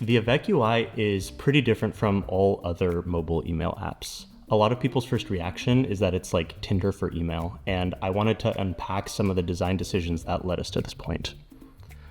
The Avec UI is pretty different from all other mobile email apps. A lot of people's first reaction is that it's like Tinder for email, and I wanted to unpack some of the design decisions that led us to this point.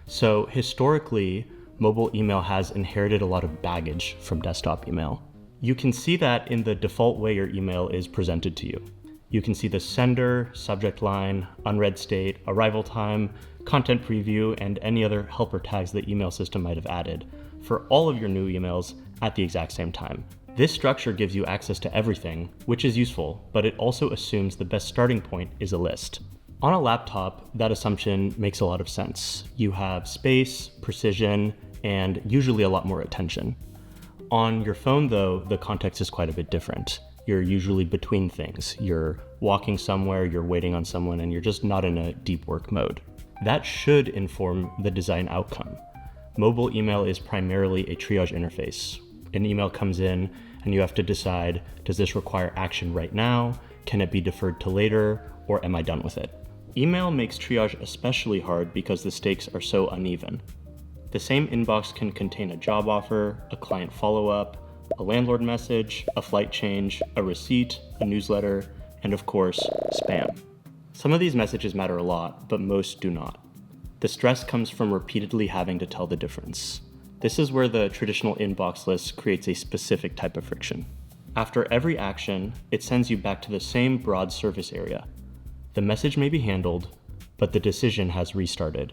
So historically, mobile email has inherited a lot of baggage from desktop email. You can see that in the default way your email is presented to you. You can see the sender, subject line, unread state, arrival time, content preview, and any other helper tags the email system might have added for all of your new emails at the exact same time. This structure gives you access to everything, which is useful, but it also assumes the best starting point is a list. On a laptop, that assumption makes a lot of sense. You have space, precision, and usually a lot more attention. On your phone, though, the context is quite a bit different. You're usually between things. You're walking somewhere, you're waiting on someone, and you're just not in a deep work mode. That should inform the design outcome. Mobile email is primarily a triage interface. An email comes in and you have to decide, does this require action right now? Can it be deferred to later? Or am I done with it? Email makes triage especially hard because the stakes are so uneven. The same inbox can contain a job offer, a client follow-up, a landlord message, a flight change, a receipt, a newsletter, and of course, spam. Some of these messages matter a lot, but most do not. The stress comes from repeatedly having to tell the difference. This is where the traditional inbox list creates a specific type of friction. After every action, it sends you back to the same broad surface area. The message may be handled, but the decision has restarted.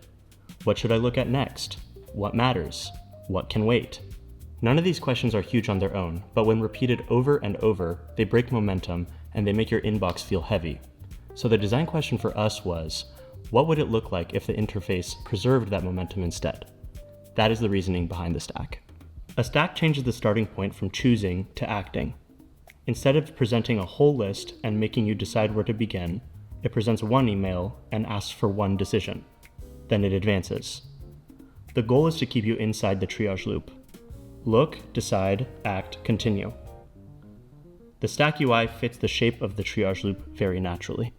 What should I look at next? What matters? What can wait? None of these questions are huge on their own, but when repeated over and over, they break momentum and they make your inbox feel heavy. So the design question for us was, what would it look like if the interface preserved that momentum instead? That is the reasoning behind the stack. A stack changes the starting point from choosing to acting. Instead of presenting a whole list and making you decide where to begin, it presents one email and asks for one decision. Then it advances. The goal is to keep you inside the triage loop. Look, decide, act, continue. The stack UI fits the shape of the triage loop very naturally.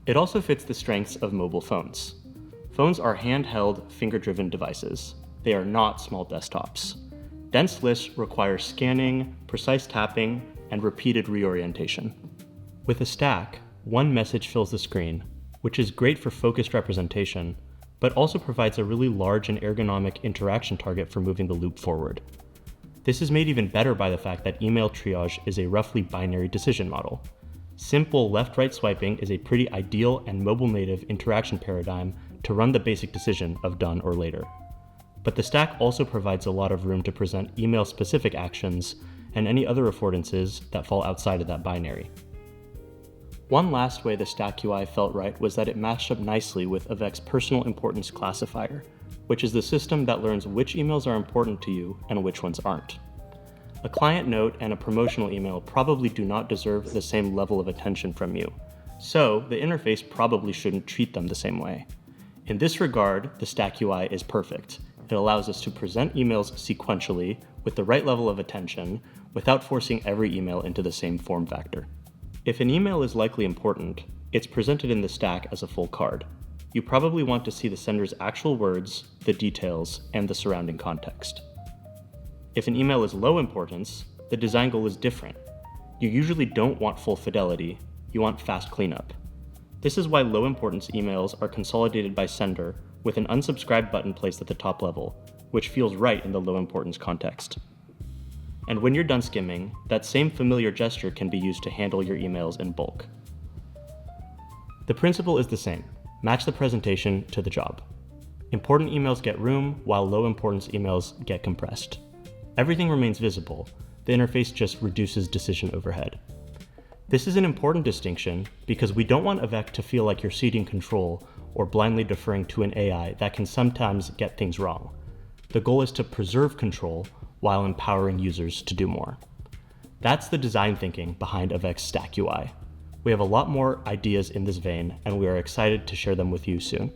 It also fits the strengths of mobile phones. Phones are handheld, finger-driven devices. They are not small desktops. Dense lists require scanning, precise tapping, and repeated reorientation. With a stack, one message fills the screen, which is great for focused representation, but also provides a really large and ergonomic interaction target for moving the loop forward. This is made even better by the fact that email triage is a roughly binary decision model. Simple left-right swiping is a pretty ideal and mobile-native interaction paradigm to run the basic decision of done or later. But the stack also provides a lot of room to present email-specific actions and any other affordances that fall outside of that binary. One last way the stack UI felt right was that it matched up nicely with Avec's personal importance classifier, which is the system that learns which emails are important to you and which ones aren't. A client note and a promotional email probably do not deserve the same level of attention from you, so the interface probably shouldn't treat them the same way. In this regard, the stack UI is perfect. It allows us to present emails sequentially with the right level of attention without forcing every email into the same form factor. If an email is likely important, it's presented in the stack as a full card. You probably want to see the sender's actual words, the details, and the surrounding context. If an email is low importance, the design goal is different. You usually don't want full fidelity, you want fast cleanup. This is why low importance emails are consolidated by sender with an unsubscribe button placed at the top level, which feels right in the low importance context. And when you're done skimming, that same familiar gesture can be used to handle your emails in bulk. The principle is the same. Match the presentation to the job. Important emails get room, while low importance emails get compressed. Everything remains visible. The interface just reduces decision overhead. This is an important distinction because we don't want Avec to feel like you're ceding control or blindly deferring to an AI that can sometimes get things wrong. The goal is to preserve control while empowering users to do more. That's the design thinking behind Avec's Stack UI. We have a lot more ideas in this vein, and we are excited to share them with you soon.